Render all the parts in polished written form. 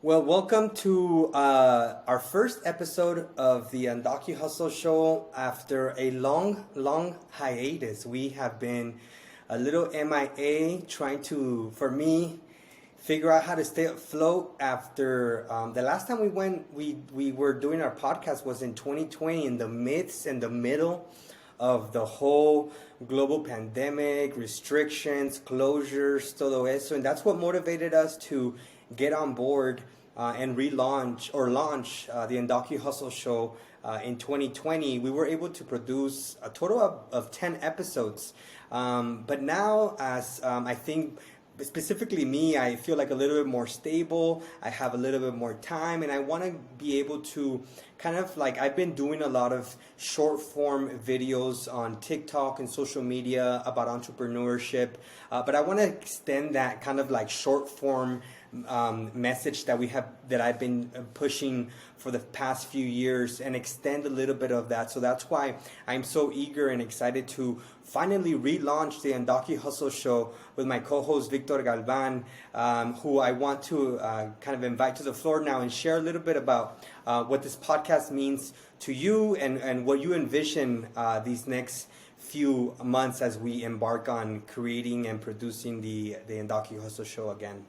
Well, welcome to our first episode of the Undocu Hustle Show. After a long hiatus, we have been a little MIA trying to, for me, figure out how to stay afloat after the last time we were doing our podcast was in 2020, in the midst and the middle of the whole global pandemic, restrictions, closures, todo eso. And that's what motivated us to get on board and relaunch or launch the Undocu Hustle Show in 2020. We were able to produce a total of 10 episodes. But now, as I think specifically me, I feel like a little bit more stable. I have a little bit more time, and I want to be able to kind of like, I've been doing a lot of short form videos on TikTok and social media about entrepreneurship, but I want to extend that kind of like short form message that I've been pushing for the past few years and extend a little bit of that. So that's why I'm so eager and excited to finally relaunch the Undocu Hustle Show with my co-host Victor Galvan, who I want to kind of invite to the floor now and share a little bit about what this podcast means to you and what you envision these next few months as we embark on creating and producing the Undocu Hustle Show again.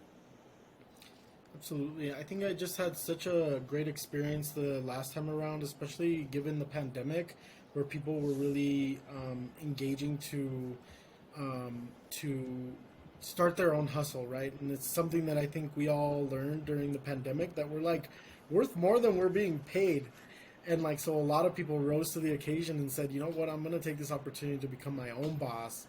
Absolutely. I think I just had such a great experience the last time around, especially given the pandemic, where people were really engaging to start their own hustle, right? And it's something that I think we all learned during the pandemic, that we're like worth more than we're being paid. And like, so a lot of people rose to the occasion and said, you know what, I'm going to take this opportunity to become my own boss.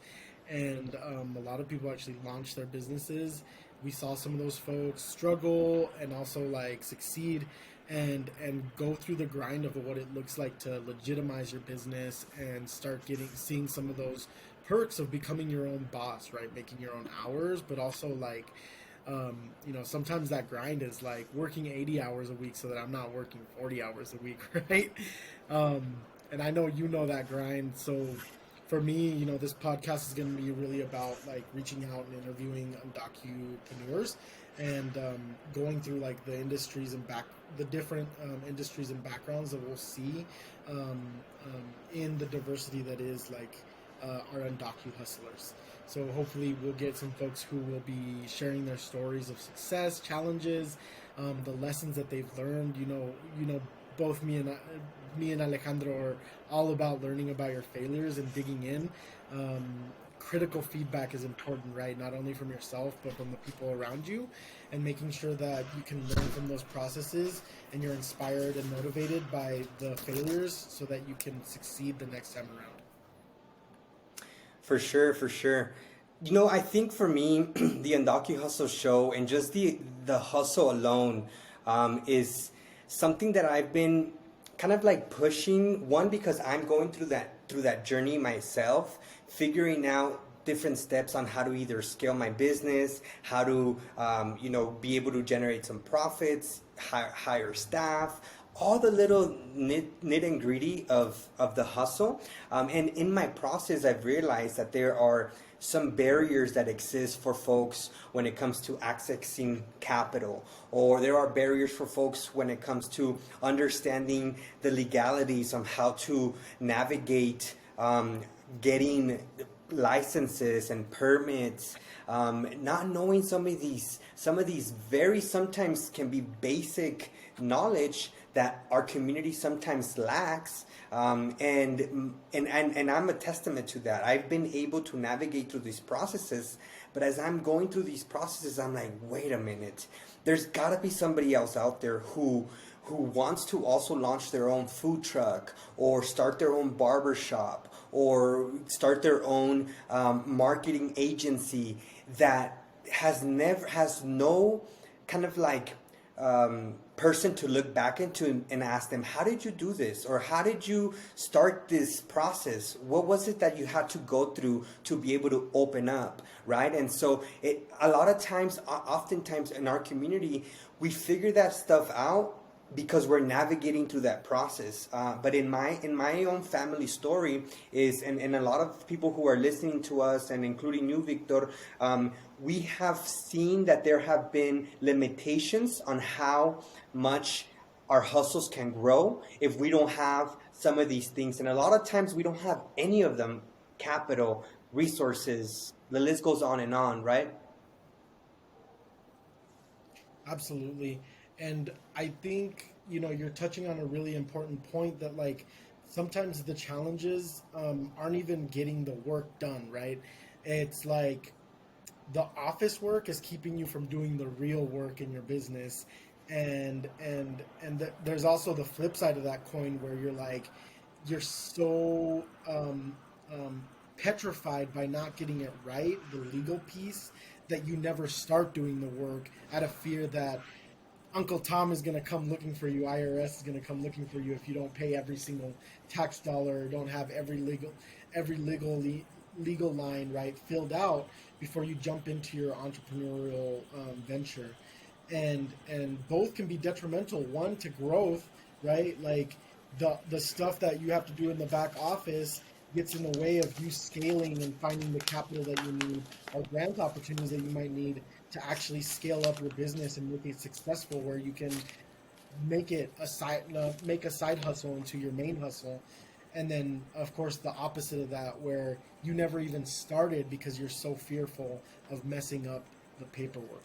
And a lot of people actually launched their businesses. We saw some of those folks struggle and also like succeed and go through the grind of what it looks like to legitimize your business and start seeing some of those perks of becoming your own boss, right? Making your own hours, but also like, sometimes that grind is like working 80 hours a week so that I'm not working 40 hours a week, right? And I know you know that grind. So for me, this podcast is going to be really about like reaching out and interviewing docupreneurs and going through like the industries and the different industries and backgrounds that we'll see in the diversity that is like our Undocu hustlers. So hopefully we'll get some folks who will be sharing their stories of success, challenges, the lessons that they've learned. Both me and Alejandro are all about learning about your failures and digging in. Critical feedback is important, right? Not only from yourself, but from the people around you, and making sure that you can learn from those processes and you're inspired and motivated by the failures so that you can succeed the next time around. For sure. I think for me, the Undocu Hustle Show and just the hustle alone is something that I've been kind of like pushing. One, because I'm going through that journey myself, figuring out different steps on how to either scale my business, how to be able to generate some profits, hire staff, all the little nit and gritty of the hustle. And in my process, I've realized that there are some barriers that exist for folks when it comes to accessing capital, or there are barriers for folks when it comes to understanding the legalities on how to navigate getting licenses and permits, not knowing some of these very sometimes can be basic knowledge that our community sometimes lacks, and I'm a testament to that. I've been able to navigate through these processes, but as I'm going through these processes, I'm like, wait a minute, there's got to be somebody else out there who wants to also launch their own food truck or start their own barber shop or start their own marketing agency that has no kind of like person to look back into and ask them, how did you do this? Or how did you start this process? What was it that you had to go through to be able to open up, right? And so oftentimes in our community, we figure that stuff out because we're navigating through that process. But in my own family story is, and a lot of people who are listening to us, and including you, Victor, we have seen that there have been limitations on how much our hustles can grow if we don't have some of these things. And a lot of times we don't have any of them: capital, resources, the list goes on, right? Absolutely. And I think, you're touching on a really important point that, like, sometimes the challenges aren't even getting the work done, right? It's like the office work is keeping you from doing the real work in your business. And there's also the flip side of that coin where you're so petrified by not getting it right, the legal piece, that you never start doing the work out of fear that Uncle Tom is going to come looking for you, IRS is going to come looking for you if you don't pay every single tax dollar, or don't have every legal line right filled out before you jump into your entrepreneurial venture. And both can be detrimental. One, to growth, right? Like the stuff that you have to do in the back office gets in the way of you scaling and finding the capital that you need, or grant opportunities that you might need to actually scale up your business and make it successful, where you can make a side hustle into your main hustle. And then, of course, the opposite of that, where you never even started because you're so fearful of messing up the paperwork.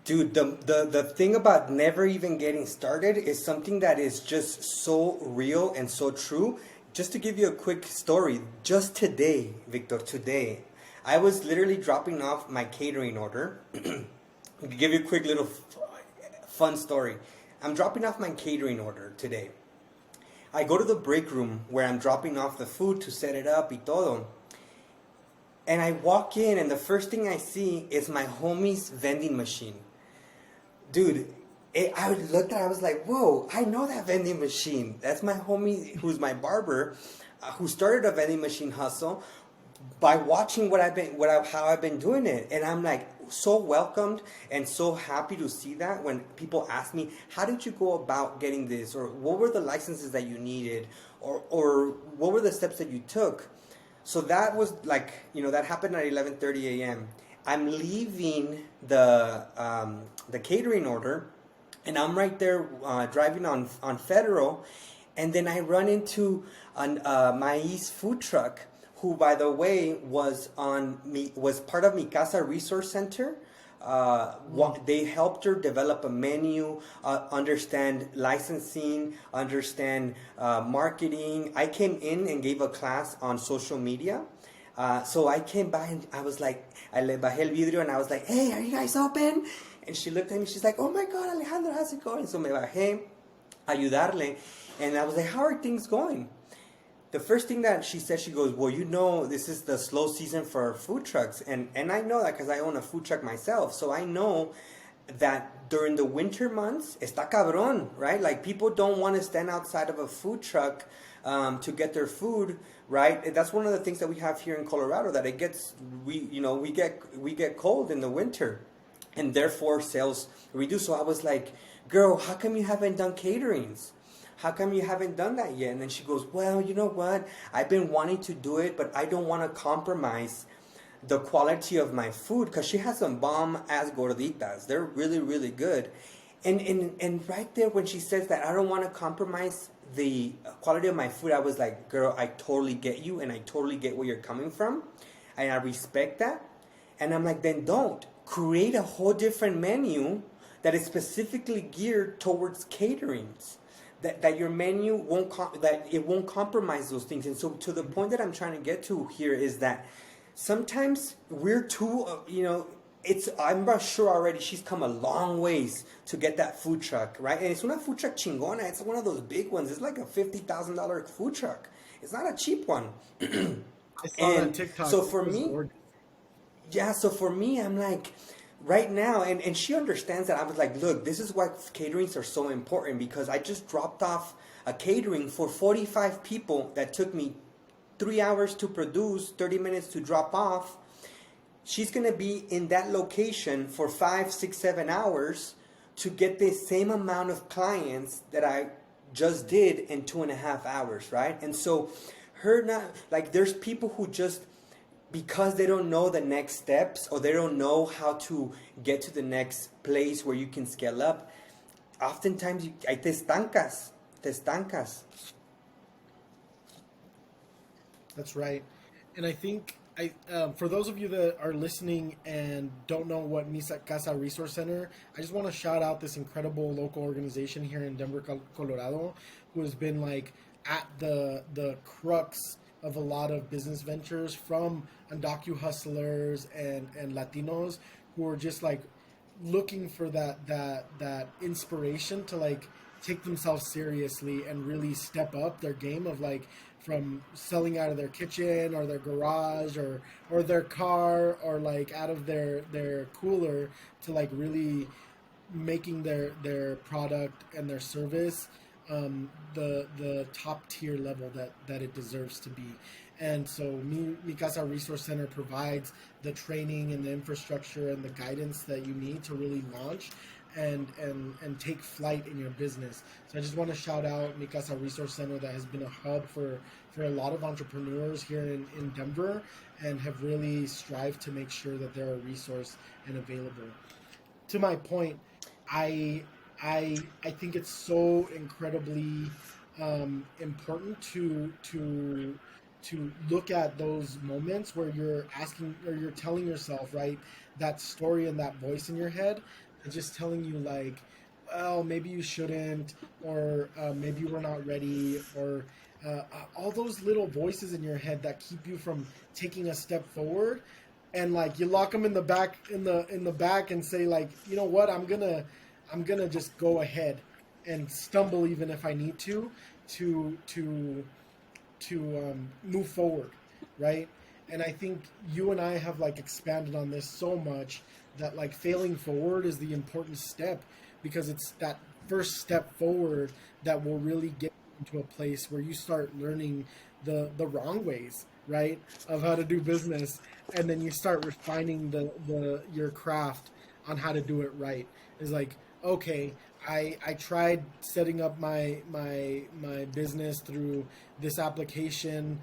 Dude, the thing about never even getting started is something that is just so real and so true. Just to give you a quick story, just today, Victor, today, I was literally dropping off my catering order. To give you a quick little fun story. I'm dropping off my catering order today. I go to the break room where I'm dropping off the food to set it up y todo. And I walk in, and the first thing I see is my homie's vending machine. Dude, I looked at it, I was like, whoa, I know that vending machine. That's my homie who's my barber, who started a vending machine hustle by watching how I've been doing it. And I'm like so welcomed and so happy to see that when people ask me, how did you go about getting this? Or what were the licenses that you needed? Or what were the steps that you took? So that was like, that happened at 11:30 a.m. I'm leaving the catering order, and I'm right there driving on Federal, and then I run into Mai's food truck, who, by the way, was part of Mi Casa Resource Center. They helped her develop a menu, understand licensing, understand marketing. I came in and gave a class on social media. So I came by and I was like, I le bajé el vidrio and I was like, hey, are you guys open? And she looked at me, she's like, oh my God, Alejandro, how's it going? So me bajé a ayudarle. And I was like, how are things going? The first thing that she said, she goes, well, this is the slow season for food trucks. And I know that because I own a food truck myself. So I know that during the winter months, está cabrón, right? Like, people don't want to stand outside of a food truck to get their food, right? That's one of the things that we have here in Colorado, that we get cold in the winter, and therefore sales reduce. So I was like, girl, how come you haven't done caterings? How come you haven't done that yet? And then she goes, well, you know what? I've been wanting to do it, but I don't want to compromise the quality of my food, because she has some bomb ass gorditas. They're really, really good. And right there, when she says that I don't want to compromise the quality of my food, I was like, girl, I totally get you, and I totally get where you're coming from, and I respect that. And I'm like, then don't create a whole different menu that is specifically geared towards caterings. That your menu won't compromise those things. And so, to the point that I'm trying to get to here is that sometimes we're too, I'm not sure already she's come a long ways to get that food truck, right? And it's una food truck chingona. It's one of those big ones. It's like a $50,000 food truck. It's not a cheap one. I saw that TikTok. So for me, I'm like, right now, and she understands that. I was like, look, this is why caterings are so important, because I just dropped off a catering for 45 people that took me 3 hours to produce, 30 minutes to drop off. She's going to be in that location for 5, 6, 7 hours to get the same amount of clients that I just did in 2.5 hours, right? And so her not like there's people who just because they don't know the next steps or they don't know how to get to the next place where you can scale up, oftentimes te estancas. That's right. And I think for those of you that are listening and don't know what Misa Casa Resource Center, I just want to shout out this incredible local organization here in Denver, Colorado, who has been like at the crux of a lot of business ventures, from Undocu hustlers and Latinos who are just like looking for that inspiration to like take themselves seriously and really step up their game of like from selling out of their kitchen or their garage or their car or like out of their cooler to like really making their product and their service the top tier level that it deserves to be. And so Mi Casa Resource Center provides the training and the infrastructure and the guidance that you need to really launch and take flight in your business. So I just want to shout out Mi Casa Resource Center, that has been a hub for a lot of entrepreneurs here in Denver, and have really strived to make sure that they're a resource and available. To my point, I think it's so incredibly important to look at those moments where you're asking or you're telling yourself, right, that story and that voice in your head, and just telling you like, well, maybe you shouldn't, or maybe we're not ready, or all those little voices in your head that keep you from taking a step forward. And like you lock them in the back and say like, you know what, I'm gonna just go ahead and stumble even if I need to move forward, right? And I think you and I have like expanded on this so much that like failing forward is the important step, because it's that first step forward that will really get into a place where you start learning the wrong ways, right, of how to do business, and then you start refining your craft on how to do it right. It's like, okay, I tried setting up my business through this application,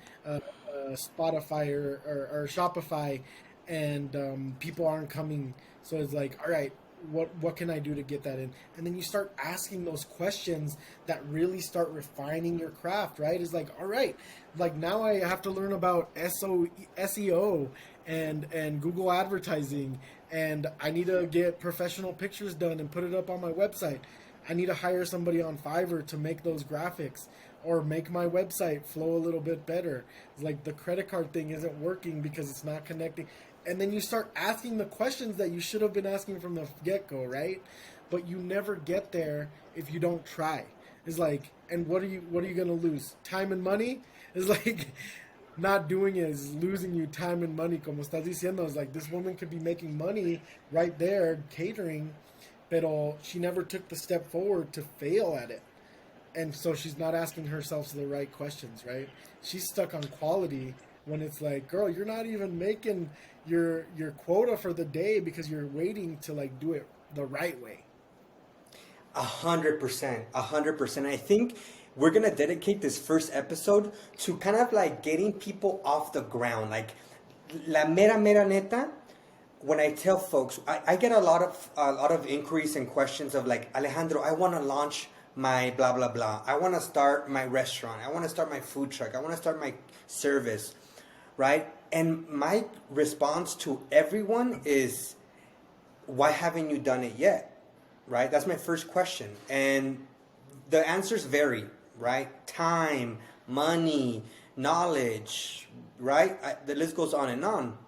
Spotify or Shopify, and people aren't coming. So it's like, all right, what can I do to get that in? And then you start asking those questions that really start refining your craft, right? It's like, all right, like now I have to learn about SEO and Google advertising, and I need to get professional pictures done and put it up on my website. I need to hire somebody on Fiverr to make those graphics or make my website flow a little bit better. It's like the credit card thing isn't working because it's not connecting. And then you start asking the questions that you should have been asking from the get-go, right? But you never get there if you don't try. It's like, and what are you going to lose? Time and money? It's like not doing it is losing you time and money. Como estás diciendo, it's like this woman could be making money right there catering, pero she never took the step forward to fail at it. And so she's not asking herself the right questions, right? She's stuck on quality when it's like, girl, you're not even making your quota for the day because you're waiting to like do it the right way. 100%. I think we're gonna dedicate this first episode to kind of like getting people off the ground. Like la mera neta. When I tell folks, I get a lot of inquiries and questions of like, Alejandro, I want to launch my blah blah blah. I want to start my restaurant. I want to start my food truck. I want to start my service, right? And my response to everyone is, why haven't you done it yet? Right? That's my first question. And the answers vary, right? Time, money, knowledge, right? The list goes on and on.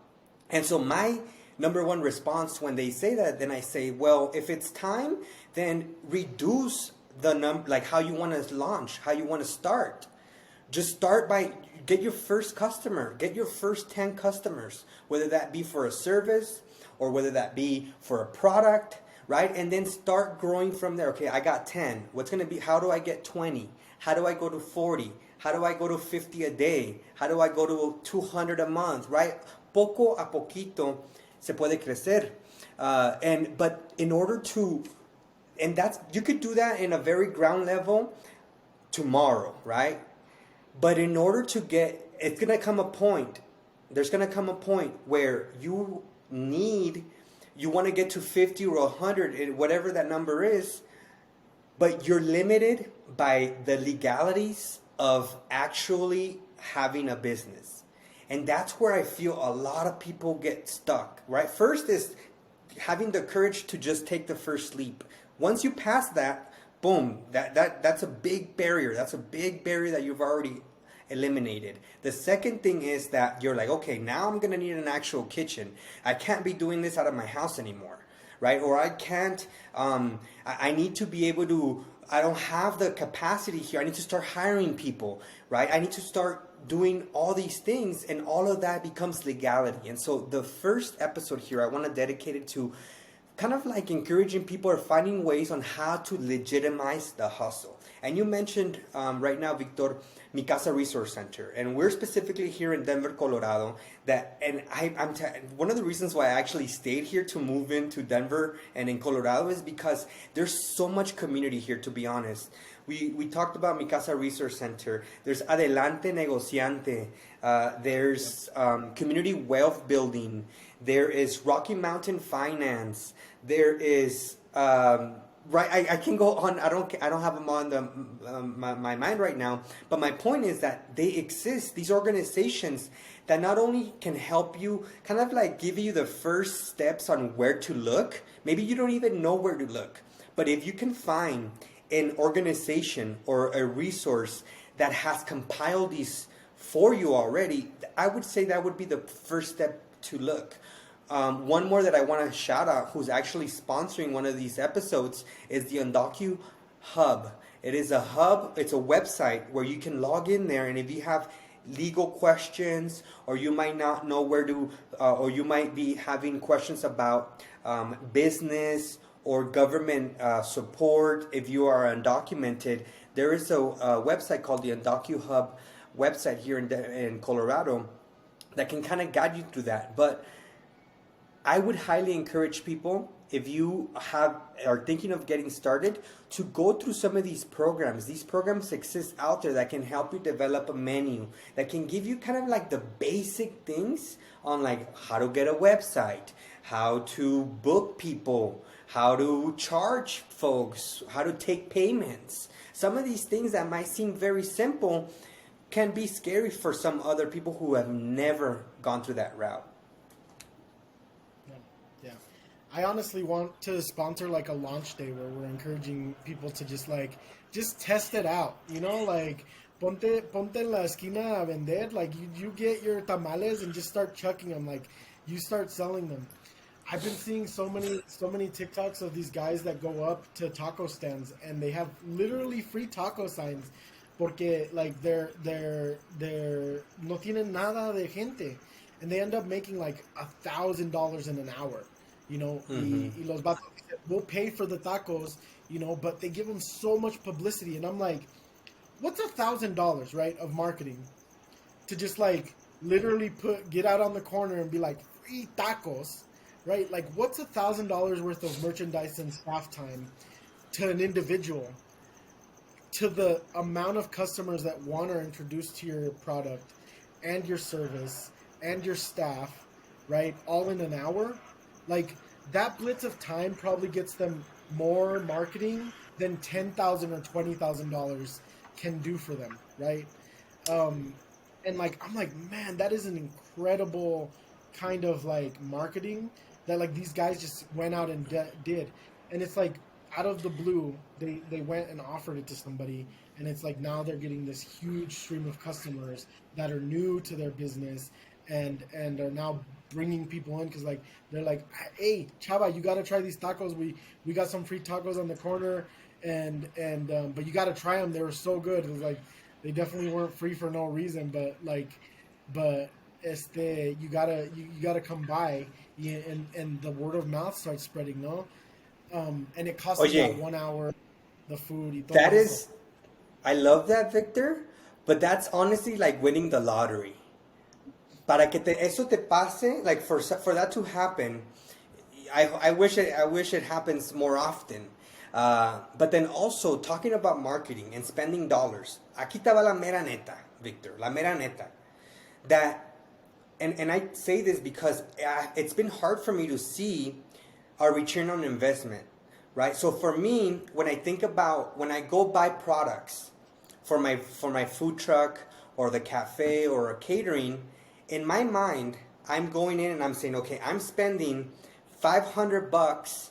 And so my number one response when they say that, then I say, well, if it's time, then reduce the number, like how you want to launch, how you want to start. Just start by get your first customer, get your first 10 customers, whether that be for a service or whether that be for a product, right? And then start growing from there. Okay, I got 10. What's going to be, how do I get 20? How do I go to 40? How do I go to 50 a day? How do I go to 200 a month, right? Poco a poquito se puede crecer. But in order to And that's, you could do that in a very ground level tomorrow, right? But in order to get, it's gonna come a point. There's gonna come a point where you want to get to 50 or 100, whatever that number is, but you're limited by the legalities of actually having a business. And that's where I feel a lot of people get stuck, right? First is having the courage to just take the first leap. Once you pass that, boom, that's a big barrier. That's a big barrier that you've already eliminated. The second thing is that you're like, okay, now I'm gonna need an actual kitchen. I can't be doing this out of my house anymore, right? Or I can't, I need to be able to, I don't have the capacity here. I need to start hiring people, right? I need to start doing all these things, and all of that becomes legality. And so the first episode here, I want to dedicate it to kind of like encouraging people or finding ways on how to legitimize the hustle. And you mentioned right now, Victor, Mi Casa Resource Center, and we're specifically here in Denver, Colorado. One of the reasons why I actually stayed here to move into Denver and in Colorado is because there's so much community here. To be honest, we talked about Mi Casa Resource Center. There's Adelante Negociante. There's community wealth building. There is Rocky Mountain Finance. There is right. I can go on. I don't have them on my mind right now. But my point is that they exist. These organizations that not only can help you, kind of like give you the first steps on where to look. Maybe you don't even know where to look. But if you can find an organization or a resource that has compiled these for you already, I would say that would be the first step to look. One more that I want to shout out, who's actually sponsoring one of these episodes, is the Undocu Hub. It is a hub, it's a website where you can log in there, and if you have legal questions, or you might not know where to, or you might be having questions about business or government support, if you are undocumented, there is a website called the Undocu Hub website here in Colorado that can kind of guide you through that. But I would highly encourage people, if you are thinking of getting started, to go through some of these programs. These programs exist out there that can help you develop a menu, that can give you kind of like the basic things on like how to get a website, how to book people, how to charge folks, how to take payments. Some of these things that might seem very simple can be scary for some other people who have never gone through that route. Yeah. I honestly want to sponsor like a launch day where we're encouraging people to just test it out, you know, like ponte en la esquina a vender, like you get your tamales and just start chucking them, like you start selling them. I've been seeing so many TikToks of these guys that go up to taco stands and they have literally free taco signs porque like they're no tienen nada de gente, and they end up making like $1,000 in an hour, you know. Y los vatos will pay for the tacos, you know, but they give them so much publicity, and I'm like, what's $1,000, right, of marketing to just like literally get out on the corner and be like free tacos, right? Like, what's $1,000 worth of merchandise and staff time to an individual, to the amount of customers that want to introduce to your product and your service and your staff, right? All in an hour. Like, that blitz of time probably gets them more marketing than $10,000 or $20,000 can do for them, right? And like, I'm like, man, that is an incredible kind of like marketing that like these guys just went out and did. And it's like, out of the blue, they went and offered it to somebody, and it's like now they're getting this huge stream of customers that are new to their business and are now bringing people in because like they're like, hey chava, you got to try these tacos. We got some free tacos on the corner, and but you got to try them. They were so good. It was like they definitely weren't free for no reason, but you gotta come by, and the word of mouth starts spreading, no? And it costs you about 1 hour, the food. Y todo That eso. is, I love that, Victor, but that's honestly like winning the lottery. Para que eso te pase, like for that to happen, I wish it happens more often. But then also talking about marketing and spending dollars. Aquí te va la mera neta, Victor, la mera neta. That, and I say this because it's been hard for me to see a return on investment, right? So for me, when I go buy products for my food truck or the cafe or a catering, in my mind, I'm going in and I'm saying, okay, I'm spending $500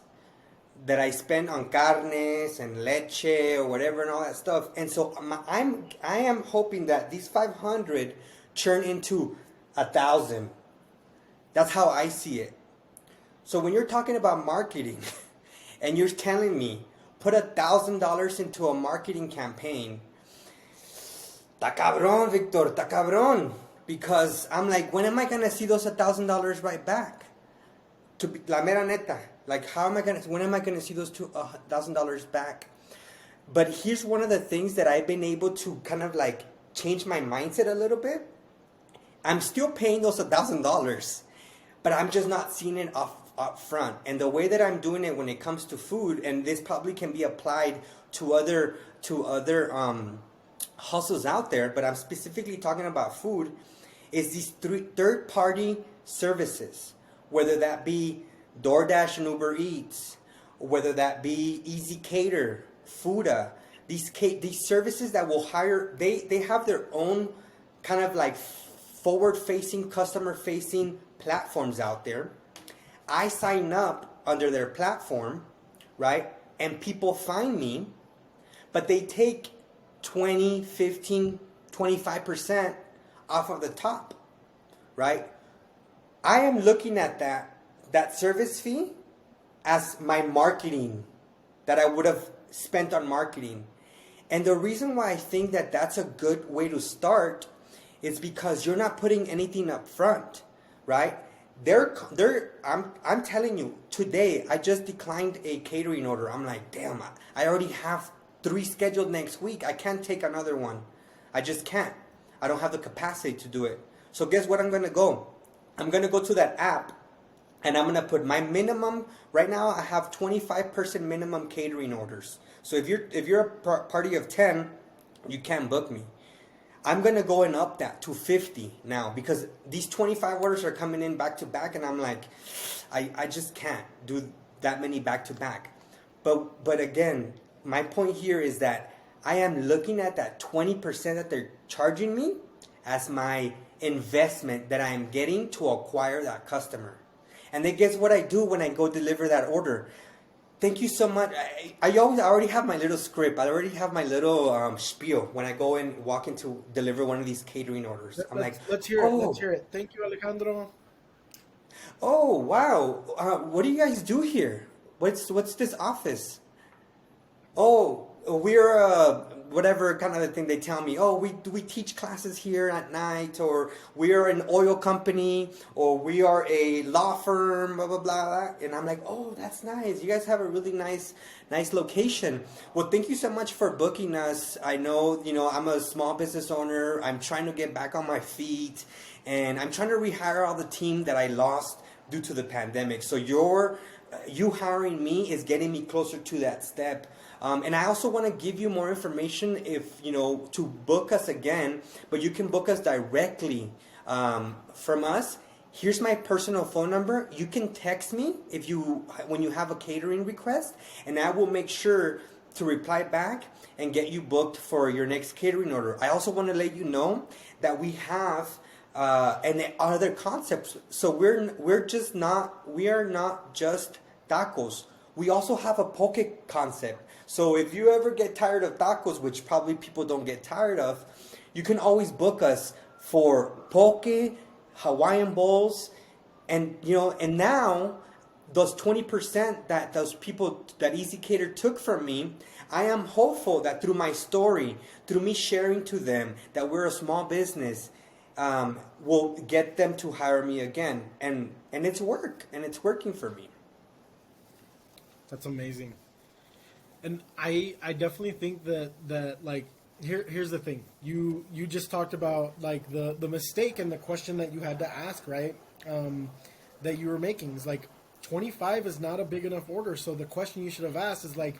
that I spend on carnes and leche or whatever and all that stuff. And so I am hoping that these 500 turn into 1,000. That's how I see it. So when you're talking about marketing and you're telling me put $1,000 into a marketing campaign, ta cabrón, Victor, ta cabrón. Because I'm like, when am I gonna see those $1,000 right back? To be, la mera neta, like when am I gonna see those $1,000 back? But here's one of the things that I've been able to kind of like change my mindset a little bit. I'm still paying those $1,000, but I'm just not seeing it up front. And the way that I'm doing it when it comes to food, and this probably can be applied to other hustles out there, but I'm specifically talking about food, is these third-party services, whether that be DoorDash and Uber Eats, whether that be Easy Cater, Fuda, these services that will hire, they have their own kind of like forward-facing, customer-facing platforms out there. I sign up under their platform, right? And people find me, but they take 20, 15, 25% off of the top, right? I am looking at that service fee as my marketing that I would have spent on marketing. And the reason why I think that that's a good way to start is because you're not putting anything up front, right? I'm telling you, today I just declined a catering order. I'm like, damn, I already have 3 scheduled next week. I can't take another one. I just can't. I don't have the capacity to do it. So guess what I'm going to go? I'm going to go to that app and I'm going to put my minimum. Right now I have 25% minimum catering orders. So if you're a party of 10, you can't book me. I'm going to go and up that to 50 now because these 25 orders are coming in back to back and I'm like, I just can't do that many back to back. But again, my point here is that I am looking at that 20% that they're charging me as my investment that I am getting to acquire that customer. And then guess what I do when I go deliver that order? Thank you so much. I already have my little script. I already have my little spiel when I go and walk in to deliver one of these catering orders. Let's hear it. Let's hear it. Thank you, Alejandro. Oh, wow. What do you guys do here? What's this office? Oh, we're whatever kind of the thing they tell me. Oh, we teach classes here at night, or we are an oil company, or we are a law firm, blah blah blah. And I'm like, oh, that's nice. You guys have a really nice location. Well, thank you so much for booking us. I know, I'm a small business owner. I'm trying to get back on my feet, and I'm trying to rehire all the team that I lost due to the pandemic. So you hiring me is getting me closer to that step. And I also want to give you more information to book us again, but you can book us directly from us. Here's my personal phone number. You can text me when you have a catering request, and I will make sure to reply back and get you booked for your next catering order. I also want to let you know that we have and other concepts. So we are not just tacos. We also have a poke concept. So if you ever get tired of tacos, which probably people don't get tired of, you can always book us for poke, Hawaiian bowls, and now those 20% that those people that Easy Cater took from me, I am hopeful that through my story, through me sharing to them that we're a small business, will get them to hire me again, and it's working for me. That's amazing. And I definitely think that like here's the thing. You just talked about like the mistake and the question that you had to ask, right? That you were making is like 25 is not a big enough order. So the question you should have asked is like,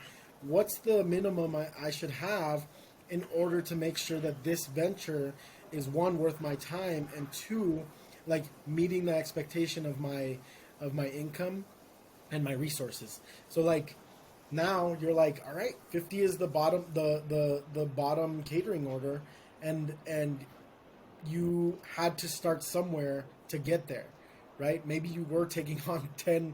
what's the minimum I should have in order to make sure that this venture is one, worth my time, and two, like meeting the expectation of my income and my resources. So like now you're like, all right, 50 is the bottom, the bottom catering order, and you had to start somewhere to get there, right? Maybe you were taking on 10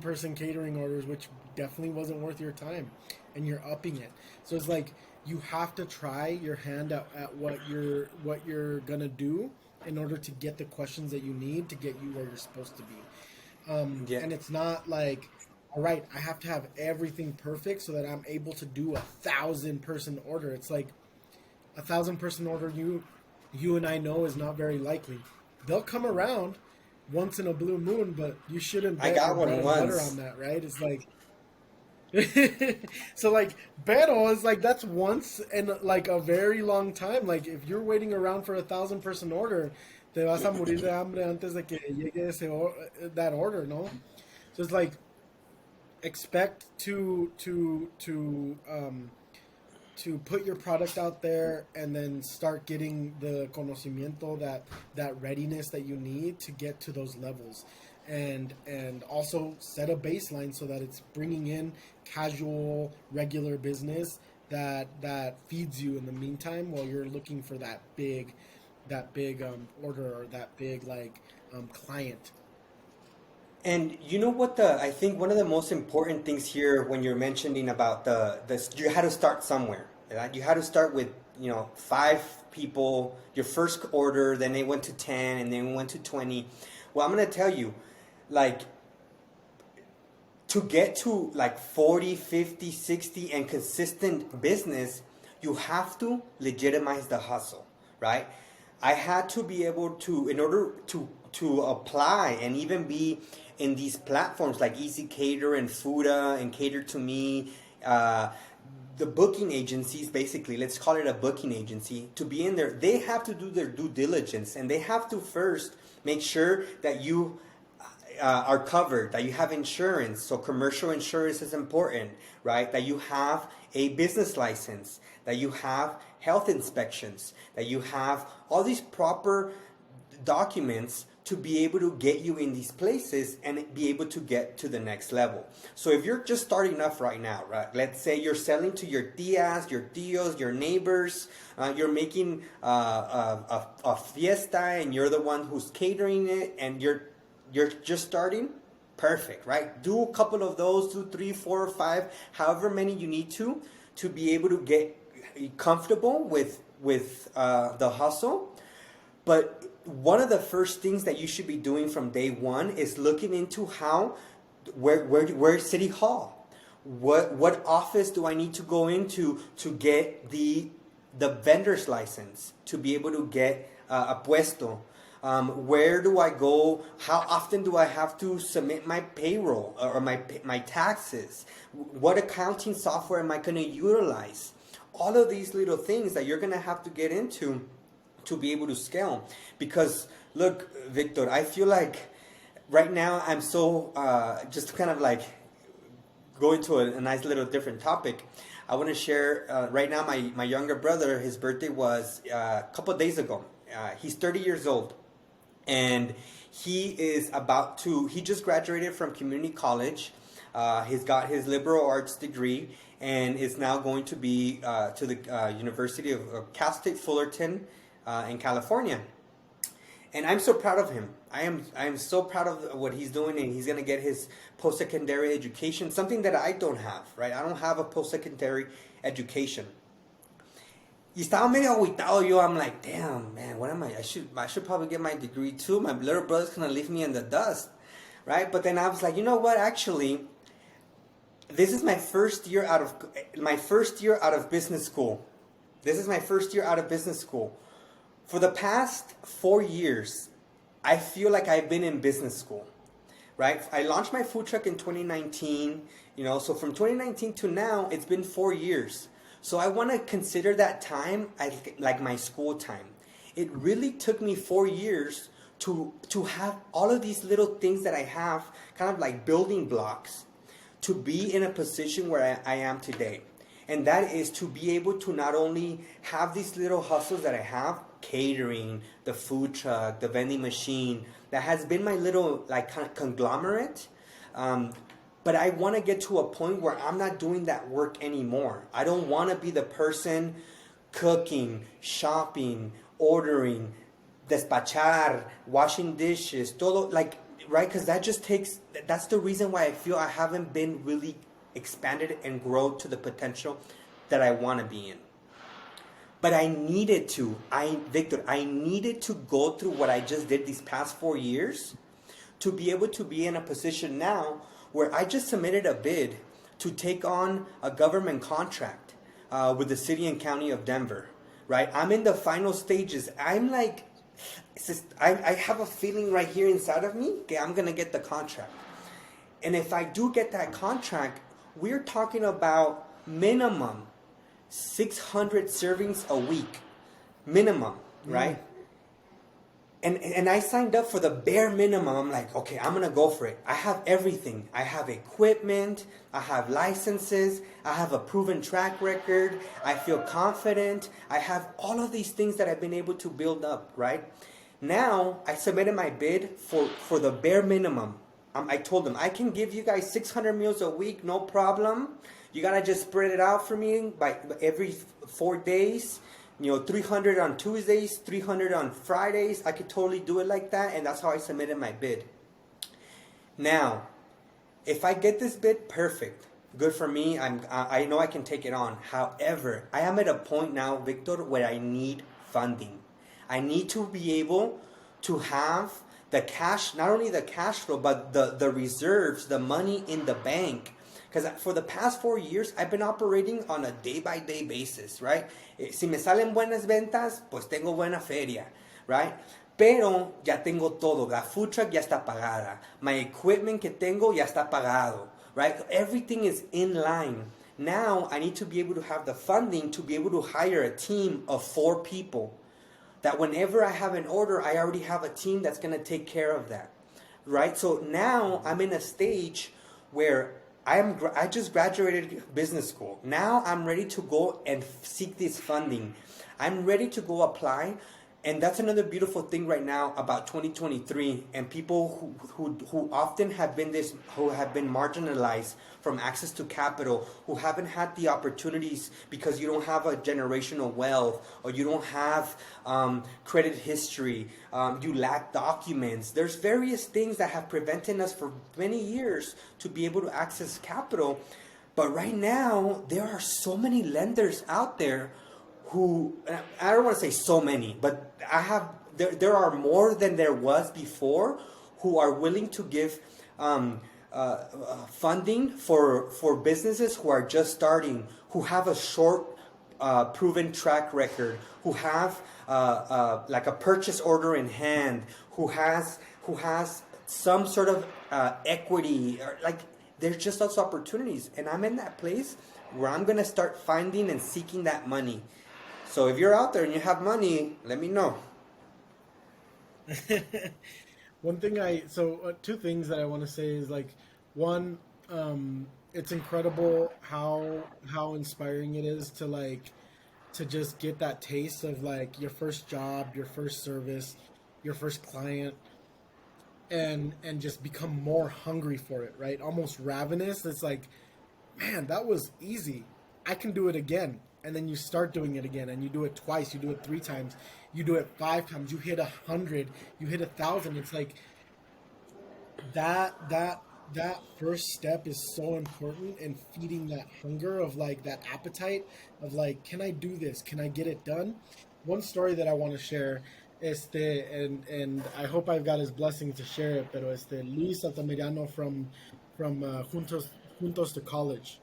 person catering orders, which definitely wasn't worth your time, and you're upping it. So it's like you have to try your hand at what you're gonna do in order to get the questions that you need to get you where you're supposed to be. Yeah. And it's not like, all right, I have to have everything perfect so that I'm able to do 1,000 person order. It's like 1,000 person order, you and I know is not very likely. They'll come around once in a blue moon, but you shouldn't I bet your got bread one and butter once. on that, right? It's like so like pero is like that's once in like a very long time. Like if you're waiting around for 1,000 person order, te vas a morir de hambre antes de que llegue that order, no? So it's like expect to put your product out there and then start getting the conocimiento, that readiness that you need to get to those levels, and also set a baseline so that it's bringing in casual regular business that feeds you in the meantime while you're looking for that big order, or that big like client. And you know what, the I think one of the most important things here when you're mentioning about the you had to start somewhere. Right? You had to start with, five people, your first order, then they went to 10, and then went to 20. Well, I'm gonna tell you, like, to get to like 40, 50, 60 and consistent business, you have to legitimize the hustle, right? I had to be able to, in order to apply and even be in these platforms like Easy Cater and Fuda and Cater to Me, uh, the booking agencies, basically, let's call it a booking agency, to be in there, they have to do their due diligence, and they have to first make sure that you are covered, that you have insurance. So commercial insurance is important, right? That you have a business license, that you have health inspections, that you have all these proper documents to be able to get you in these places and be able to get to the next level. So if you're just starting off right now, right? Let's say you're selling to your tias, your tios, your neighbors, you're making a fiesta, and you're the one who's catering it, and you're just starting. Perfect, right? Do a couple of those, 2, 3, 4, 5, however many you need to be able to get comfortable with the hustle. But one of the first things that you should be doing from day one is looking into where City Hall, what office do I need to go into to get the vendor's license, to be able to get a puesto. Where do I go? How often do I have to submit my payroll or my taxes? What accounting software am I going to utilize? All of these little things that you're going to have to get into to be able to scale. Because look, Victor, I feel like right now I'm so just kind of like going to a nice little different topic. I want to share right now my younger brother, his birthday was a couple of days ago. He's 30 years old, and he just graduated from community college. He's got his liberal arts degree and is now going to be to the University of Cal State Fullerton in California. And I'm so proud of him. I am so proud of what he's doing, and he's gonna get his post-secondary education, something that I don't have, right? I don't have a post-secondary education. Y estaba medio agüitado yo. I'm like, damn, man, what am I? I should probably get my degree too. My little brother's gonna leave me in the dust, right? But then I was like, you know what? Actually, this is my first year out of business school. This is my first year out of business school. For the past 4 years, I feel like I've been in business school, right? I launched my food truck in 2019, so from 2019 to now, it's been 4 years. So I want to consider that time as like my school time. It really took me 4 years to have all of these little things that I have, kind of like building blocks, to be in a position where I am today. And that is to be able to not only have these little hustles that I have, catering, the food truck, the vending machine, that has been my little like kind of conglomerate. But I want to get to a point where I'm not doing that work anymore. I don't want to be the person cooking, shopping, ordering, despachar, washing dishes, todo, like, right? Because that just takes, that's the reason why I feel I haven't been really expanded and grow to the potential that I want to be in. But I needed to, Victor, I needed to go through what I just did these past 4 years to be able to be in a position now where I just submitted a bid to take on a government contract with the city and county of Denver, right? I'm in the final stages. I'm like, I have a feeling right here inside of me, okay, I'm going to get the contract. And if I do get that contract, we're talking about minimum 600 servings a week. Minimum, right? And I signed up for the bare minimum. I'm like, okay, I'm going to go for it. I have everything. I have equipment. I have licenses. I have a proven track record. I feel confident. I have all of these things that I've been able to build up, right? Now, I submitted my bid for the bare minimum. I told them, I can give you guys 600 meals a week, no problem. You got to just spread it out for me by every 4 days. 300 on Tuesdays, 300 on Fridays. I could totally do it like that, and that's how I submitted my bid. Now, if I get this bid, perfect. Good for me. I know I can take it on. However, I am at a point now, Victor, where I need funding. I need to be able to have the cash, not only the cash flow, but the reserves, the money in the bank. Because for the past 4 years, I've been operating on a day-by-day basis, right? Si me salen buenas ventas, pues tengo buena feria, right? Pero ya tengo todo. La food truck ya está pagada. My equipment que tengo ya está pagado, right? Everything is in line. Now, I need to be able to have the funding to be able to hire a team of 4 people. That whenever I have an order, I already have a team that's going to take care of that, right? So now I'm in a stage where I just graduated business school. Now I'm ready to go and seek this funding. I'm ready to go apply. And that's another beautiful thing right now about 2023 and people who often have been marginalized from access to capital, who haven't had the opportunities because you don't have a generational wealth or you don't have credit history, you lack documents. There's various things that have prevented us for many years to be able to access capital. But right now, there are so many lenders out there who, I don't want to say so many, but there are more than there was before who are willing to give funding for businesses who are just starting, who have a short proven track record, who have like a purchase order in hand, who has some sort of equity, or like there's just those opportunities. And I'm in that place where I'm going to start finding and seeking that money. So if you're out there and you have money, let me know. Two things that I want to say is like, one, it's incredible how inspiring it is to just get that taste of like your first job, your first service, your first client, and just become more hungry for it, right? Almost ravenous. It's like, man, that was easy. I can do it again. And then you start doing it again, and you do it twice, you do it 3 times, you do it 5 times, you hit 100, you hit 1,000. It's like that first step is so important in feeding that hunger of like that appetite of like, can I do this? Can I get it done? One story that I want to share and I hope I've got his blessing to share it, pero Luis Altamirano from Juntos to College.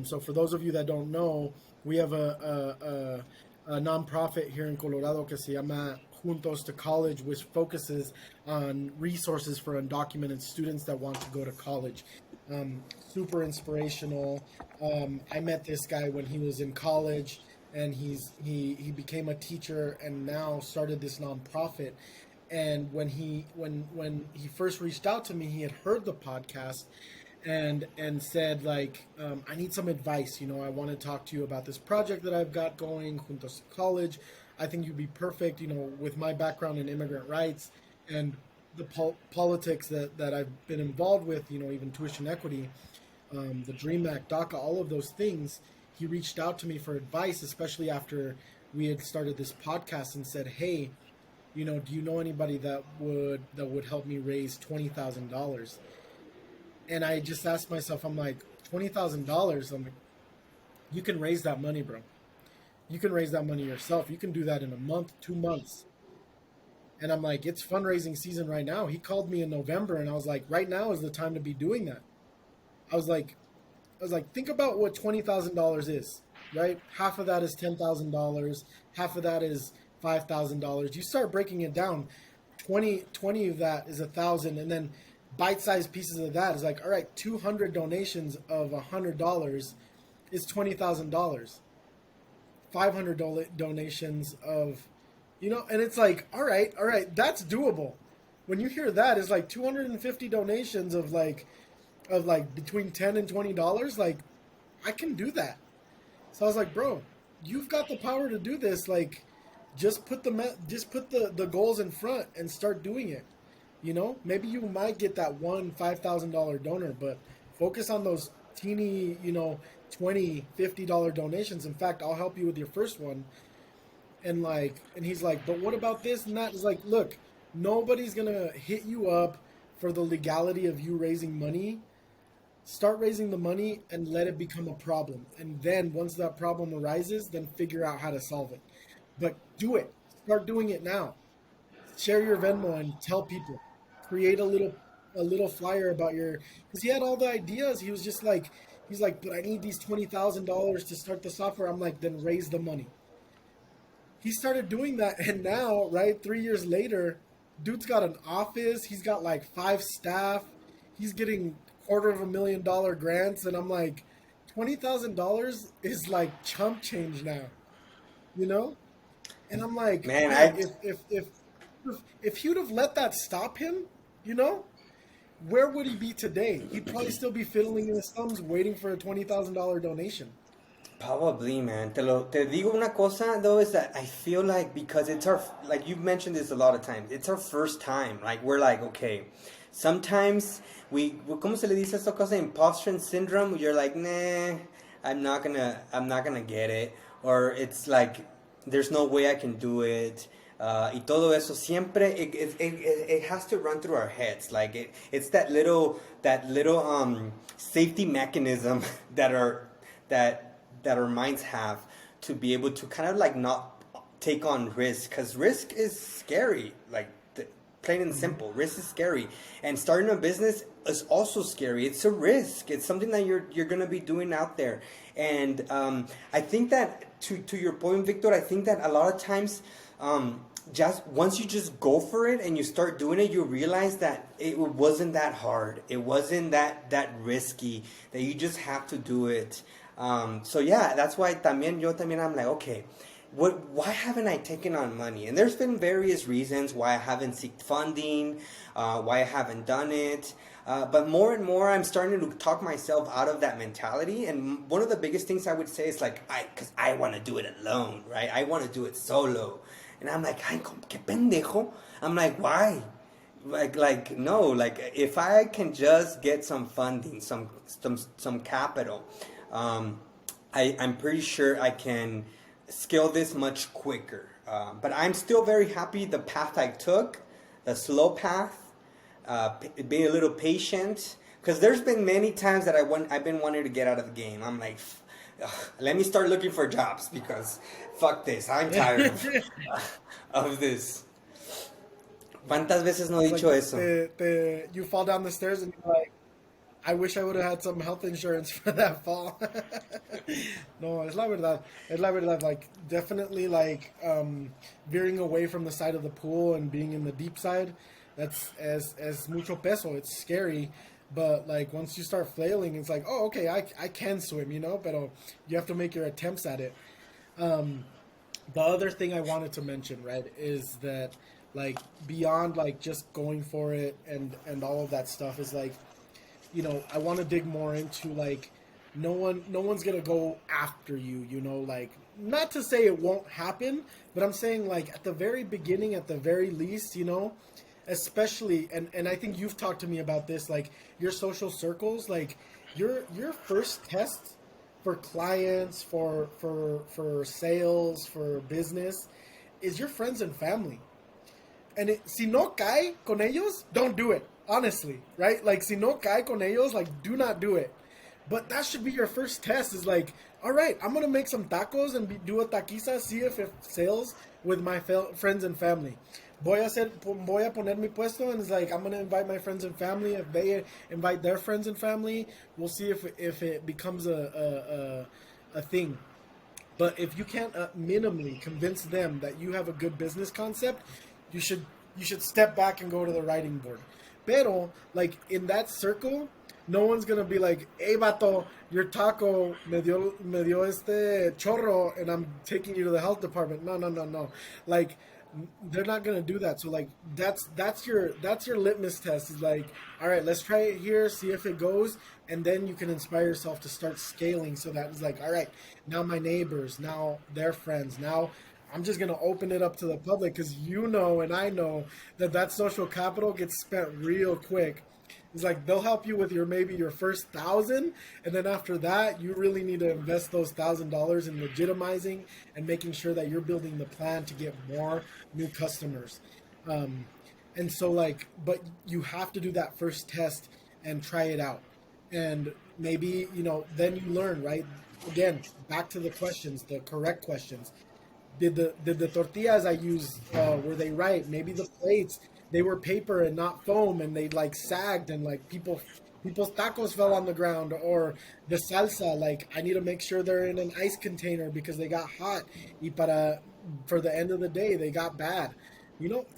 So for those of you that don't know, we have a nonprofit here in Colorado que se llama Juntos to College, which focuses on resources for undocumented students that want to go to college. Super inspirational. I met this guy when he was in college, and he became a teacher and now started this nonprofit. And when he first reached out to me, he had heard the podcast. and said like, I need some advice. I want to talk to you about this project that I've got going, Juntos College. I think you'd be perfect, with my background in immigrant rights and the politics that I've been involved with, even tuition equity, the Dream Act, DACA, all of those things. He reached out to me for advice, especially after we had started this podcast, and said, "Hey, do you know anybody that would help me raise $20,000?" And I just asked myself, I'm like, $20,000. I'm like, you can raise that money, bro. You can raise that money yourself. You can do that in a month, 2 months. And I'm like, it's fundraising season right now. He called me in November, and I was like, right now is the time to be doing that. I was like, think about what $20,000 is, right? Half of that is $10,000. Half of that is $5,000. You start breaking it down. 20 of that is 1,000, and then bite-sized pieces of that is like, all right, 200 donations of $100 is $20,000. 500 donations of, and it's like, all right, that's doable. When you hear that, it's like 250 donations of like between $10 and $20. Like, I can do that. So I was like, bro, you've got the power to do this. Like, just put the goals in front and start doing it. Maybe you might get that one $5,000 donor, but focus on those teeny, $20, $50 donations. In fact, I'll help you with your first one. And he's like, but what about this and that? It's like, look, nobody's going to hit you up for the legality of you raising money. Start raising the money and let it become a problem. And then once that problem arises, then figure out how to solve it. But do it. Start doing it now. Share your Venmo and tell people. Create a little flyer about because he had all the ideas. He was just like, but I need these $20,000 to start the software. I'm like, then raise the money. He started doing that, and now, right, 3 years later, dude's got an office. He's got like 5 staff. He's getting $250,000 grants, and I'm like, $20,000 is like chump change now, And I'm like, Man, if he would have let that stop him, where would he be today? He'd probably still be fiddling in his thumbs waiting for a $20,000 donation. Probably, man. Te digo una cosa, though, is that I feel like because it's like you've mentioned this a lot of times, it's our first time. Like, we're like, okay, sometimes ¿cómo se le dice esta cosa? Imposter syndrome. You're like, nah, I'm not gonna get it. Or it's like, there's no way I can do it. Y todo eso siempre it has to run through our heads. Like it's that little safety mechanism that our minds have to be able to kind of like not take on risk, because risk is scary. Like plain and simple, risk is scary, and starting a business is also scary. It's a risk. It's something that you're gonna be doing out there, and I think that to your point, Victor, I think that a lot of times. Just once you just go for it and you start doing it, you realize that it wasn't that hard. It wasn't that risky, that you just have to do it. So yeah, that's why yo I'm like, okay, why haven't I taken on money? And there's been various reasons why I haven't sought funding, why I haven't done it. But more and more, I'm starting to talk myself out of that mentality. And one of the biggest things I would say is like, because I want to do it alone, right? I want to do it solo. And I'm like, ay, qué pendejo. I'm like, why? Like no, like if I can just get some funding, some capital, I'm pretty sure I can scale this much quicker. But I'm still very happy the path I took, the slow path, being a little patient. Because there's been many times that I've been wanting to get out of the game. I'm like, let me start looking for jobs because fuck this. I'm tired of this. ¿Cuántas veces no he dicho eso? You fall down the stairs and you're like, I wish I would have had some health insurance for that fall. No, es la verdad. Es la verdad. Like, definitely, like, veering away from the side of the pool and being in the deep side, that's as mucho peso. It's scary. But, like, once you start flailing, it's like, oh, okay, I can swim, but you have to make your attempts at it. The other thing I wanted to mention, right, is that, like, beyond, like, just going for it and all of that stuff is, like, I want to dig more into like no one's gonna go after you. Like not to say it won't happen, but I'm saying like at the very beginning, at the very least, especially and I think you've talked to me about this, like your social circles, like your first test for clients, for sales, for business, is your friends and family. And si no cae con ellos, don't do it. Honestly, right? Like, si no cae con ellos, like, do not do it. But that should be your first test. Is like, all right, I'm gonna make some tacos and do a taquiza, see if it sells with my friends and family. Voy a poner mi puesto, and it's like I'm gonna invite my friends and family. If they invite their friends and family, we'll see if it becomes a thing. But if you can't minimally convince them that you have a good business concept, you should you should step back and go to the writing board. Pero like in that circle, no one's gonna be like, "Hey, vato, your taco me dio este chorro, and I'm taking you to the health department." No, no, no, no. Like they're not gonna do that. So like that's your litmus test. Is like, all right, let's try it here, see if it goes, and then you can inspire yourself to start scaling. So that it's like, all right, now my neighbors, now their friends, now I'm just gonna open it up to the public because and I know that social capital gets spent real quick. It's like they'll help you with maybe your first 1,000, and then after that, you really need to invest those $1,000 in legitimizing and making sure that you're building the plan to get more new customers. Um, and so, like, but you have to do that first test and try it out, and maybe then you learn, right? Again, back to the questions, the correct questions. Did the tortillas I used were they right? Maybe the plates, they were paper and not foam, and they like sagged, and like people's tacos fell on the ground. Or the salsa, like I need to make sure they're in an ice container because they got hot. Y para for the end of the day they got bad.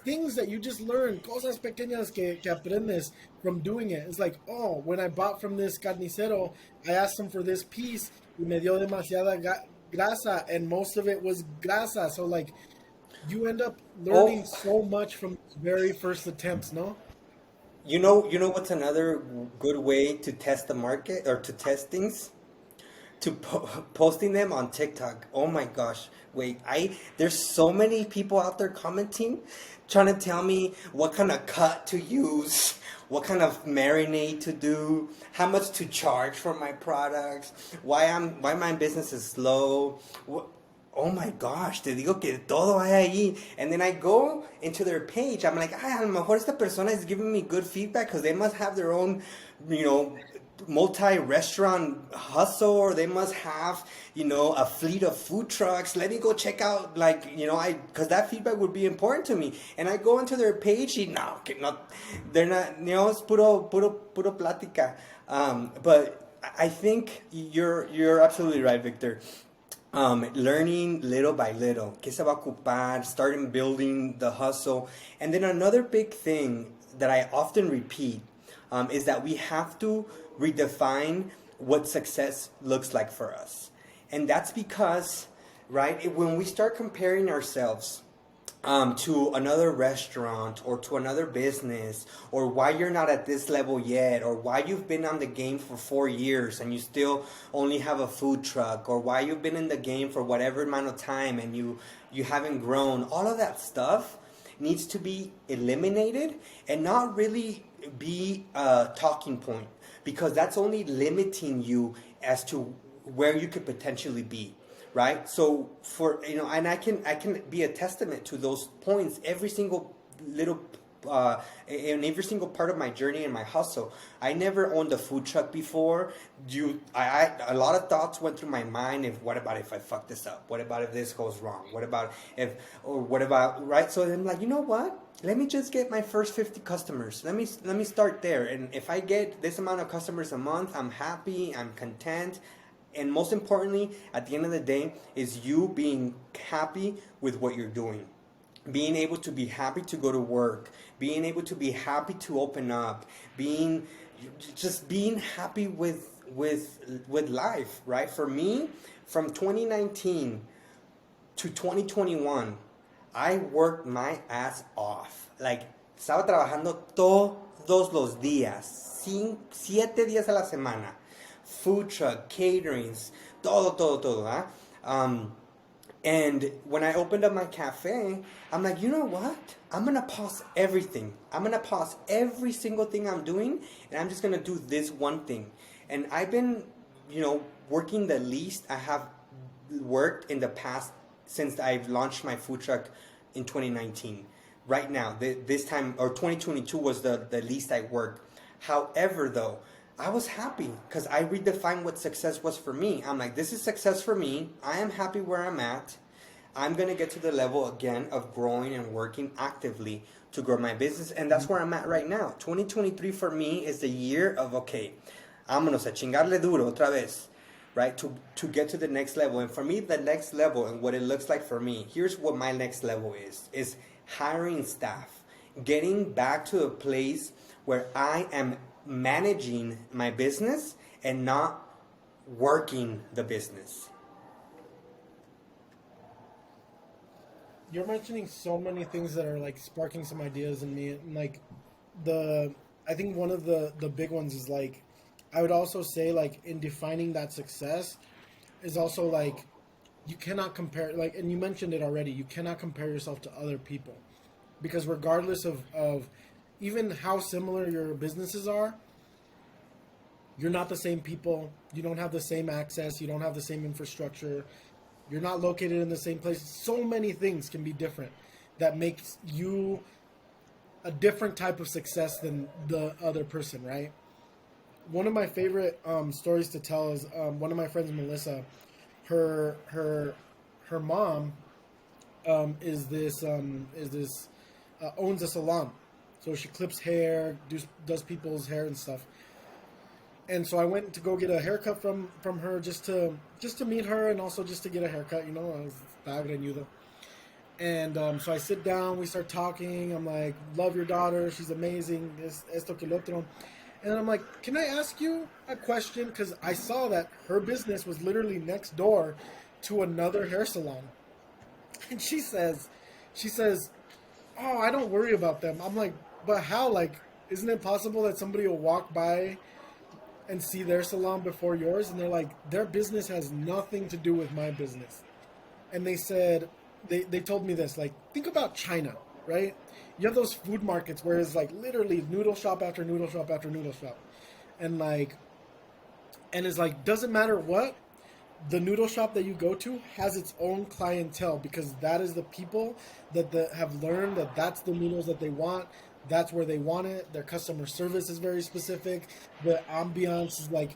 Things that you just learn, cosas pequeñas que aprendes from doing it. It's like, oh, when I bought from this carnicero, I asked him for this piece, y me dio demasiada grasa, and most of it was grasa. So, like, you end up learning Oh, so much from very first attempts, no? you know what's another good way to test the market or to test things? To posting them on TikTok. Oh my gosh. Wait, there's so many people out there commenting trying to tell me what kind of cut to use, what kind of marinade to do, how much to charge for my products, why my business is slow. Oh my gosh, te digo que todo hay ahí. And then I go into their page. I'm like, a lo mejor esta persona is giving me good feedback because they must have their own, you know, multi-restaurant hustle, or they must have, a fleet of food trucks. Let me go check out, like, because that feedback would be important to me. And I go into their page, and no, que no, they're not, it's puro plática. But I think you're absolutely right, Victor. Learning little by little, que se va a ocupar, starting building the hustle. And then another big thing that I often repeat is that we have to redefine what success looks like for us. And that's because, right, when we start comparing ourselves to another restaurant or to another business, or why you're not at this level yet, or why you've been on the game for 4 years and you still only have a food truck, or why you've been in the game for whatever amount of time and you haven't grown, all of that stuff needs to be eliminated and not really be a talking point, because that's only limiting you as to where you could potentially be, right? So and I can be a testament to those points every single little in every single part of my journey and my hustle. I never owned a food truck before. A lot of thoughts went through my mind. What about if I fuck this up? What about if this goes wrong? What about, right? So I'm like, you know what? Let me just get my first 50 customers. Let me start there. And if I get this amount of customers a month, I'm happy, I'm content. And most importantly, at the end of the day, is you being happy with what you're doing. Being able to be happy to go to work, being able to be happy to open up, being happy with life, right? For me, from 2019 to 2021, I worked my ass off. Like Estaba trabajando todos los días, 7 días a la semana. Food truck, caterings, todo, ¿ah? And when I opened up my cafe, I'm like, you know what? I'm gonna pause everything. I'm gonna pause every single thing I'm doing, and I'm just gonna do this one thing. And I've been, working the least I have worked in the past since I've launched my food truck in 2019. Right now, this time, or 2022 was the least I worked. However, though, I was happy because I redefined what success was for me. I'm like, this is success for me. I am happy where I'm at. I'm going to get to the level again of growing and working actively to grow my business. And that's where I'm at right now. 2023 for me is the year of, okay, vámonos a chingarle duro otra vez, right? To get to the next level. And for me, the next level and what it looks like for me, here's what my next level is hiring staff, getting back to a place where I am managing my business and not working the business. You're mentioning so many things that are like sparking some ideas in me. And like I think one of the big ones is like, I would also say like in defining that success is also like, you cannot compare, like, and you mentioned it already, you cannot compare yourself to other people, because regardless of even how similar your businesses are, you're not the same people, you don't have the same access, you don't have the same infrastructure, you're not located in the same place. So many things can be different that makes you a different type of success than the other person, right? One of my favorite stories to tell is one of my friends, Melissa. Her mom owns a salon, so she clips hair, does people's hair and stuff. And so I went to go get a haircut from her just to meet her, and also just to get a haircut. I was bagreñudo. And so I sit down, we start talking. I'm like, love your daughter, she's amazing. Esto que lo otro. And I'm like, can I ask you a question? Because I saw that her business was literally next door to another hair salon. And she says, oh, I don't worry about them. I'm like, but how? Like, isn't it possible that somebody will walk by and see their salon before yours? And they're like, their business has nothing to do with my business. And they said, they told me this, like, think about China, right? You have those food markets where it's like literally noodle shop after noodle shop after noodle shop. And it's like, doesn't matter what, the noodle shop that you go to has its own clientele, because that is the people that have learned that that's the noodles that they want. That's where they want it. Their customer service is very specific. The ambiance is like,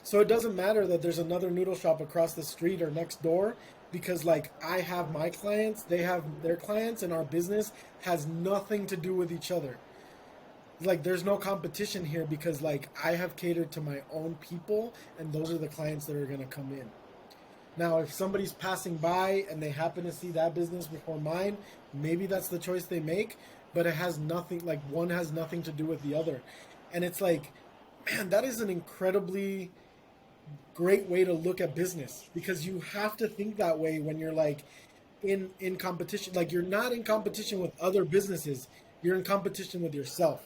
so it doesn't matter that there's another noodle shop across the street or next door, because like I have my clients, they have their clients, and our business has nothing to do with each other. Like, there's no competition here, because like I have catered to my own people, and those are the clients that are going to come in. Now, if somebody's passing by and they happen to see that business before mine, maybe that's the choice they make, but it has nothing, like one has nothing to do with the other. And it's like, man, that is an incredibly great way to look at business, because you have to think that way when you're like in competition. Like, you're not in competition with other businesses, you're in competition with yourself.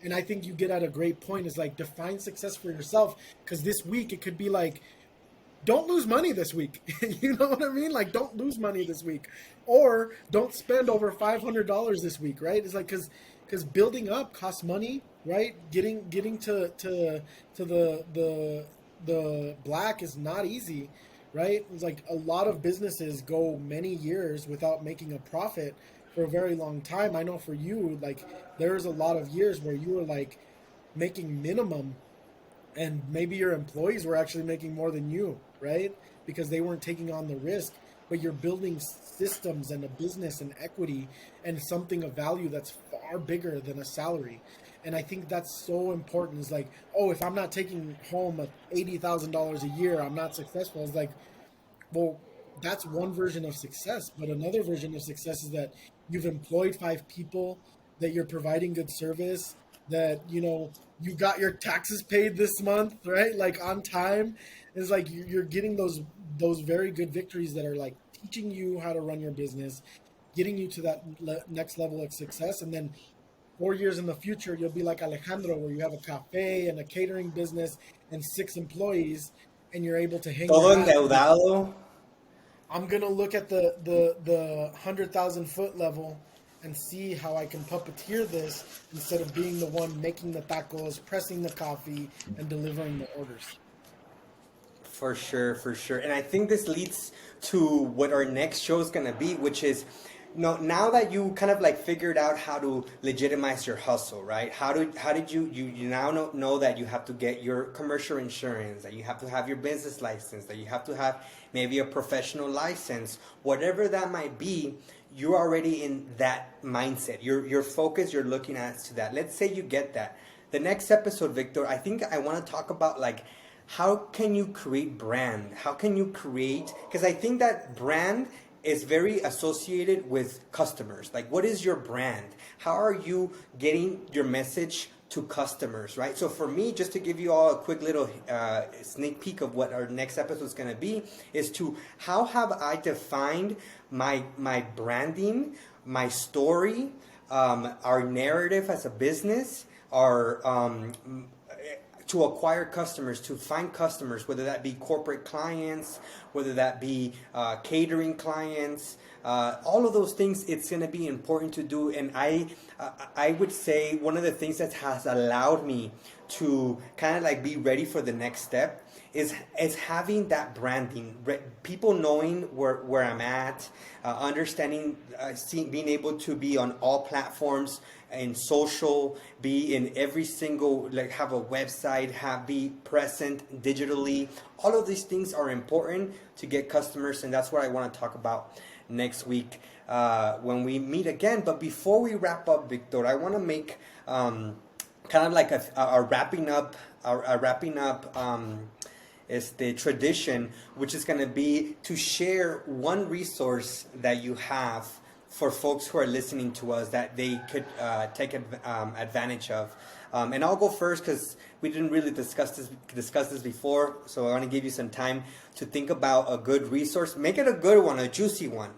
And I think you get at a great point, is like, define success for yourself, because this week it could be like, don't lose money this week. You know what I mean? Like, don't lose money this week, or don't spend over $500 this week, right? It's like, because building up costs money, right? Getting to the black is not easy, right? It's like a lot of businesses go many years without making a profit for a very long time. I know for you, like, there's a lot of years where you were like making minimum, and maybe your employees were actually making more than you, right? Because they weren't taking on the risk, but you're building systems and a business and equity and something of value that's far bigger than a salary. And I think that's so important. It's like, oh, if I'm not taking home $80,000 a year, I'm not successful. It's like, well, that's one version of success. But another version of success is that you've employed 5 people, that you're providing good service, that, you got your taxes paid this month, right? Like, on time. It's like you're getting those very good victories that are like teaching you how to run your business, getting you to that next level of success. And then 4 years in the future, you'll be like Alejandro, where you have a cafe and a catering business and 6 employees, and you're able to hang your Todo hat. endeudado. I'm gonna look at the 100,000 foot level and see how I can puppeteer this instead of being the one making the tacos, pressing the coffee, and delivering the orders. For sure, for sure. And I think this leads to what our next show is going to be, which is, now that you kind of like figured out how to legitimize your hustle, right? How did you now know that you have to get your commercial insurance, that you have to have your business license, that you have to have maybe a professional license, whatever that might be. You're already in that mindset. Your focus, you're looking at to that. Let's say you get that. The next episode, Victor, I think I want to talk about like, how can you create brand? How can you create, because I think that brand is very associated with customers. Like, what is your brand? How are you getting your message to customers, right? So for me, just to give you all a quick little sneak peek of what our next episode is going to be, is to how have I defined my branding, my story, our narrative as a business, our to acquire customers, to find customers, whether that be corporate clients, whether that be catering clients, all of those things. It's going to be important to do. And I would say one of the things that has allowed me to kind of like be ready for the next step is having that branding, people knowing where I'm at, understanding, being able to be on all platforms, in social, be in every single, like have a website, be present digitally. All of these things are important to get customers, and that's what I want to talk about next week when we meet again. But before we wrap up, Victor, I want to make kind of like a wrapping up, tradition, which is going to be to share one resource that you have for folks who are listening to us that they could take advantage of. And I'll go first because we didn't really discuss this before, so I want to give you some time to think about a good resource. Make it a good one, a juicy one.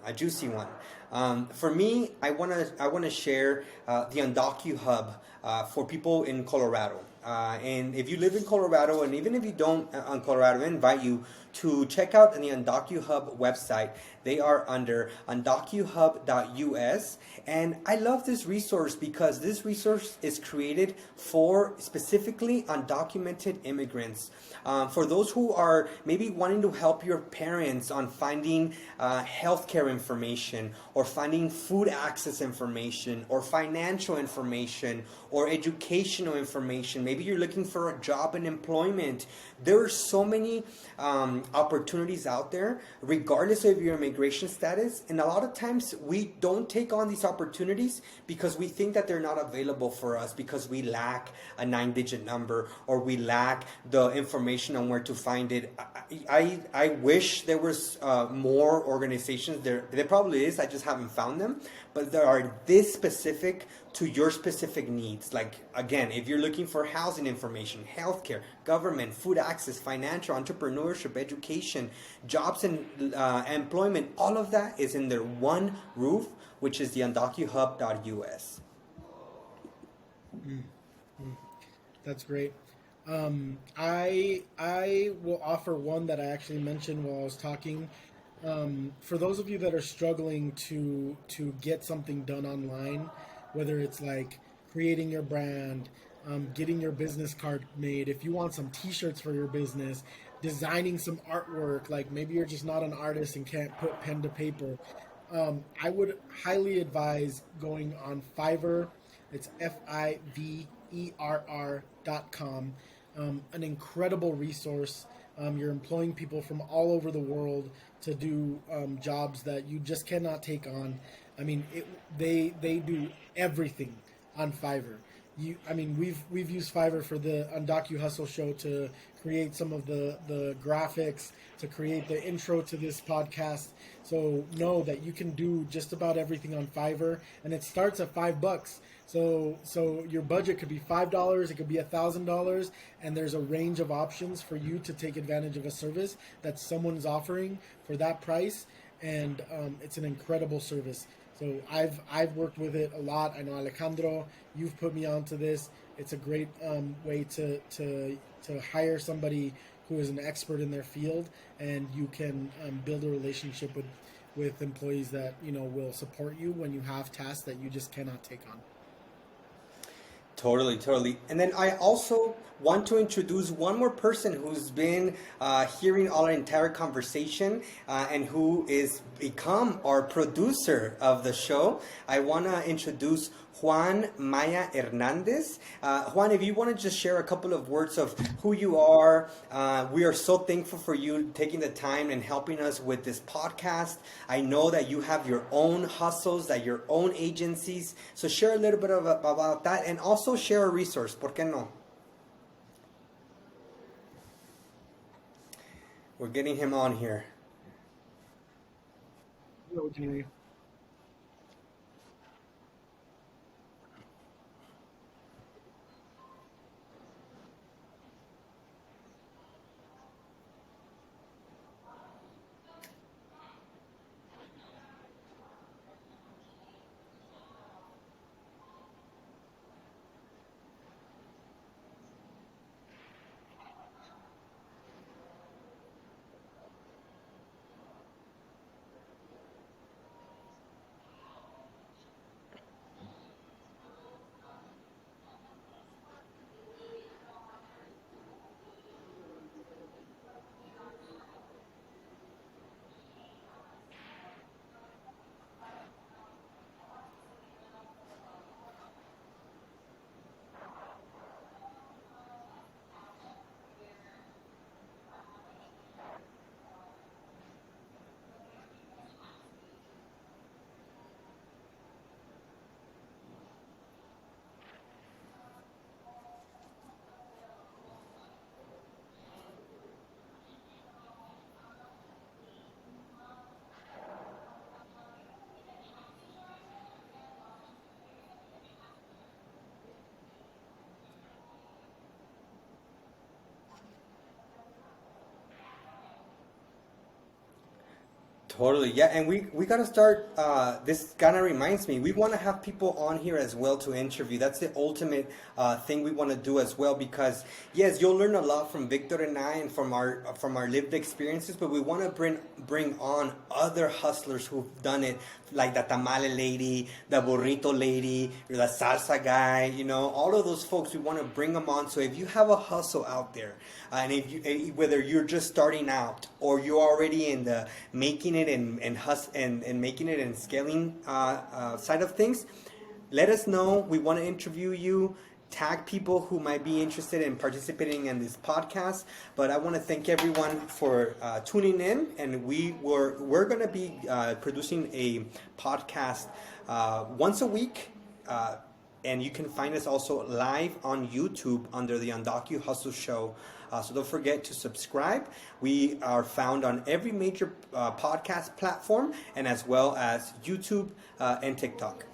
For me, I want to share the Undocu Hub for people in Colorado. And if you live in Colorado, and even if you don't on Colorado, I invite you to check out the Undocu Hub website. They are under undocuhub.us. And I love this resource because this resource is created for specifically undocumented immigrants. For those who are maybe wanting to help your parents on finding healthcare information, or finding food access information, or financial information, or educational information. Maybe you're looking for a job and employment. There are so many opportunities out there, regardless of your immigration status. And a lot of times we don't take on these opportunities because we think that they're not available for us because we lack a 9-digit number, or we lack the information on where to find it. I wish there was more organizations. There probably is. I just haven't found them. But there are this specific to your specific needs. Like, again, if you're looking for housing information, healthcare, government, food access, financial, entrepreneurship, education, jobs and employment, all of that is in their one roof, which is the undocuhub.us. That's great. I will offer one that I actually mentioned while I was talking. For those of you that are struggling to get something done online, whether it's like creating your brand, getting your business card made, if you want some t-shirts for your business, designing some artwork, like maybe you're just not an artist and can't put pen to paper, I would highly advise going on Fiverr. It's FIVERR.com. An incredible resource. You're employing people from all over the world to do jobs that you just cannot take on. I mean, they do everything on Fiverr. We've used Fiverr for the Undocu Hustle show to create some of the graphics, to create the intro to this podcast. So know that you can do just about everything on Fiverr, and it starts at $5. So your budget could be $5, it could be $1,000, and there's a range of options for you to take advantage of a service that someone's offering for that price, and it's an incredible service. So I've worked with it a lot. I know Alejandro, you've put me onto this. It's a great way to hire somebody who is an expert in their field, and you can build a relationship with employees that will support you when you have tasks that you just cannot take on. Totally, totally. And then I also want to introduce one more person who's been hearing our entire conversation and who is become our producer of the show. I want to introduce Juan Maya Hernandez. Juan, if you want to just share a couple of words of who you are, we are so thankful for you taking the time and helping us with this podcast. I know that you have your own hustles, that your own agencies. So share a little bit about that, and also share a resource. ¿Por qué no? We're getting him on here. Yeah, we can hear you. Totally, yeah, and we gotta start. This kind of reminds me, we want to have people on here as well to interview. That's the ultimate thing we want to do as well, because yes, you'll learn a lot from Victor and I, and from our lived experiences. But we want to bring on other hustlers who've done it, like the tamale lady, the burrito lady, or the salsa guy. You know, all of those folks. We want to bring them on. So if you have a hustle out there, and if you whether you're just starting out or you're already in the making it and making it and scaling side of things, let us know. We want to interview you. Tag people who might be interested in participating in this podcast. But I want to thank everyone for tuning in, and we're going to be producing a podcast once a week. And you can find us also live on YouTube under the Undocu Hustle Show. So don't forget to subscribe. We are found on every major podcast platform, and as well as YouTube and TikTok.